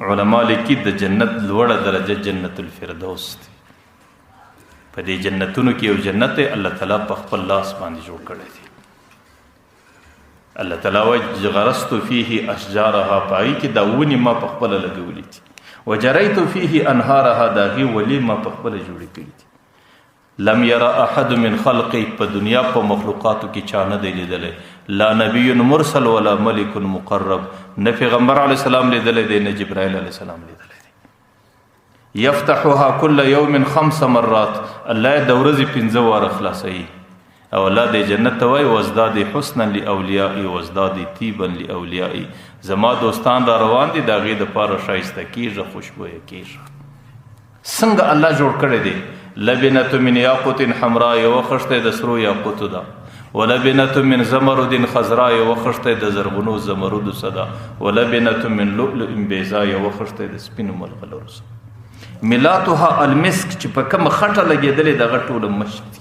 علما لیکي د جنت لوړه درجه جنت الفردوس دی. په دې جنتونو کې یو جنت الله تعالی په خپل لاس باندې جوړ کړی دی. الله تعالی وایي غرست فيه اشجارها، پای کې دا ونې ما په خپل لګولې دي. وجریت فيه انهارها، دا غي ولې ما په خپل جوړې کړې دي. لم يرى احد من خلقه، په دنیا په مخلوقاتو کې چا نه دی لیدلی، لا نبی مرسل ولا ملک مقرب، نه پیغمبر علیه السلام لیدلی دی نه جبرائیل علیه السلام لیدلی دی. یفتحها كل يوم 5 مرات، الله د ورځې 15 واره خلاصوي. او الله د جنت ته وایي وازداد حسنا لاولیائي وازداد طیبا لاولیائي، زما دوستان را روان دي د هغې دپاره ښایسته کېږه، خوشبویه کېږه. څنګه الله جوړ کړی دی؟ لبنة من یاقوت حمراء، یوه خښته د سرو یاقوتو ده. ولبنة من زمرد خضراء، یوه خښته د زرغونو زمرودو څخه ده. ولبنة من لؤلؤ بیضاء، یوه خښته د سپینو ملغلرو څخه. ملاتها المسک، چې په کومه خټه لګېدلې دغه ټوله مشک دي.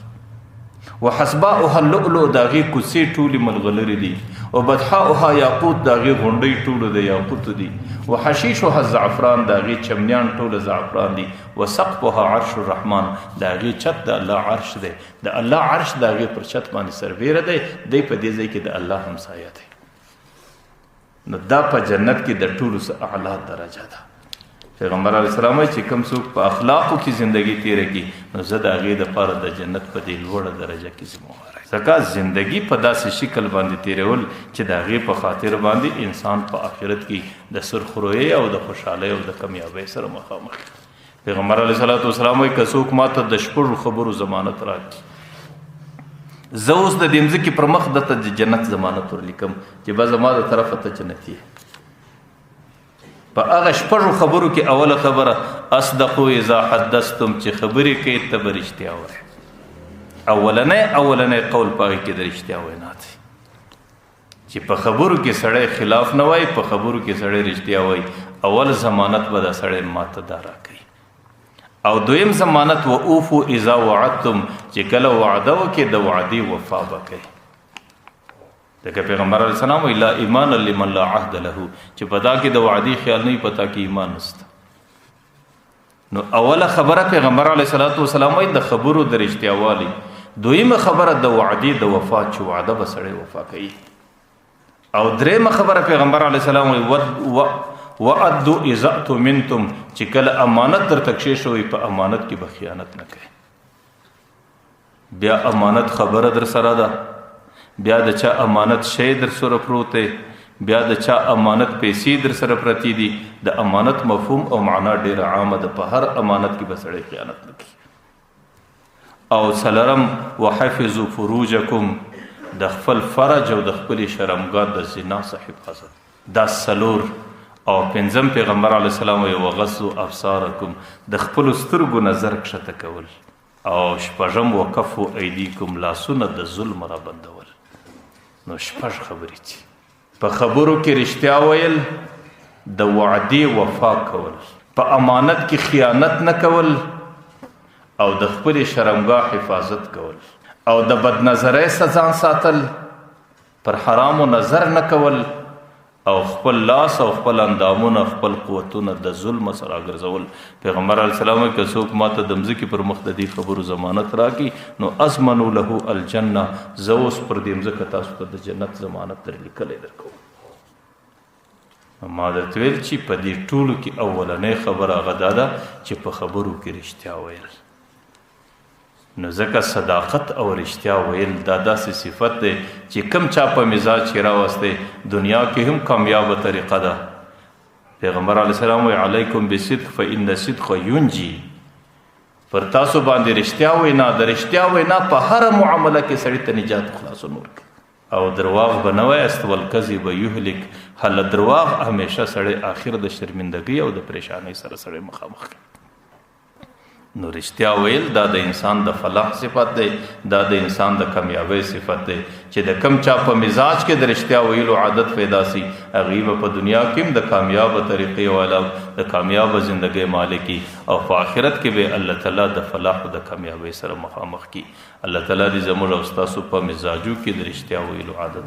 وحسباؤها اللؤلؤ، د هغې کوڅې ټولې ملغلرې دي. وبدحاؤها یاقوت، د هغې غونډۍ ټولو د یاقوتو دي. وحشیشها الزعفران، د هغې چمنیان ټوله زعفران دي. وسقفها عرش الرحمن، د هغې چت د الله عرش دی. د الله عرش د هغې پر چت باندې سربیره دی. دی په دې ځای کې د الله همسایه دی. نو دا په جنت کې د ټولو څه اعلی درجه ده. پیغمبر علیه السلام وایي چې کوم څوک په اخلاقو کې زندگی تیره کړي، نو زه د هغې دپاره د جنت په دې لوړه درجه کې ذمهوار یم. ځکه زندگی په داسې شکل باندې تیرول چې د هغې په خاطر باندې انسان په آخرت کې د سرخرویۍ او د خوشحالۍ او د کامیابۍ سره مخامخ. پیغمبر علیه السلام وایي که څوک ماته د 6 خبرو ضمانت راکړي، زه اوس د دې مځکې پر مخ درته د جنت ضمانت ورلیکم چې به زما د طرفه ته جنتي یې. په هغه 6 خبرو کې اوله خبره اصدقوا اذا حدثتم، چې خبرې کوي ته به رښتیا وایې. اولنی قول په هغې کې د رښتیا وینا دی، چې په خبرو کې سړی خلاف نه وایي، په خبرو کې سړی رښتیا وایي. اول ضمانت به دا سړی ماته دا راکوي. او دویم ضمانت واوفوا اذا وعدتم، چې کله وعده وکړې د وعدې وفا به کوي. ځکه پیغمبر علیه السلام وایي لا ایمان لمن لا عهد له، چې په دا کې د وعدې خیال نه وي، په تا کې ایمان نشته. نو اوله خبره پیغمبر علیه السلام وایي د خبرو د رښتیا والی. دویمه خبره د وعدې د وفا، چې وعده به سړی وفا کوي. او دریمه خبره پیغمبر علیه السلام وایي وعدوا اذا اؤتمنتم، چې کله امانت درته کښې شوی په امانت کې به خیانت نه کوي. بیا امانت خبره در سره ده، بیا د چا امانت شی در سره پروت دی، بیا د چا امانت پیسې در سره پرتی دي. د امانت مفهوم او معنا ډیره عامه ده، په هر امانت کې به سړی خیانت نه کوي. او څلورم وحفظوا فروجکم، د خپل فرج او د خپلې شرمګاه د زنا څخه حفاظت. دا څلور. او پنځم پیغمبر علیه السلام وایي وغضوا ابصارکم، د خپلو سترګو نظر کښته کول. او شپږم وکفوا ایدیکم، لاسونه د ظلم را بندول. نو 6 خبرې دي. په خبرو کې رښتیا ویل، د وعدې وفا کول، په امانت کې خیانت نه کول، او د خپلې شرمګاه حفاظت کول، او د بدنظرۍ څخه ځان ساتل، پر حرامو نظر نه کول، او خپل لاس او خپل اندامونه خپل قوتونه د ظلم سره ګرځول. پیغمبر علیه السلام که څوک ماته د مځکې پر مخ د دې خبرو ضمانت راکړي، نو اضمنوا له الجنه، زه اوس پر دې مځکه تاسو ته د جنت ضمانت درلیکلی درکوم. ما درته ویل چې په دې ټولو کې اولنۍ خبره هغه دا ده چې په خبرو کې رښتیا ویل. نو ځکه صداقت او رښتیا ویل دا داسې صفت دی چې کم چا په مزاج کې راوستی، دنیا کې هم کامیابه طریقه ده. پیغمبر علیه السلام وایي علیکم بالصدق فإن الصدق ینجي، پر تاسو باندې رښتیا وینا، د رښتیا وینا په هره معامله کې سړي ته نجات خلاصون ورکوي. او درواغ به نه وایاست، والکذب یهلک، هله درواغ همیشه سړی آخر د شرمندګۍ او د پریشانۍ سره سړی مخامخ کوي. نو رښتیا ویل دا د انسان د فلاح صفت دی، دا د انسان د کامیابۍ صفت دی. چې د کم چا په مزاج کې د رښتیا ویلو عادت پیدا سي، هغې به په دنیا کې هم د کامیابه طریقې والا، د کامیابه زندګۍ مالکي، او په آخرت کې به الله تعالی د فلاح او د کامیابۍ سره مخامخ کی. الله تعالی دې زموږ او ستاسو په مزاجو کې د رښتیا ویلو عادت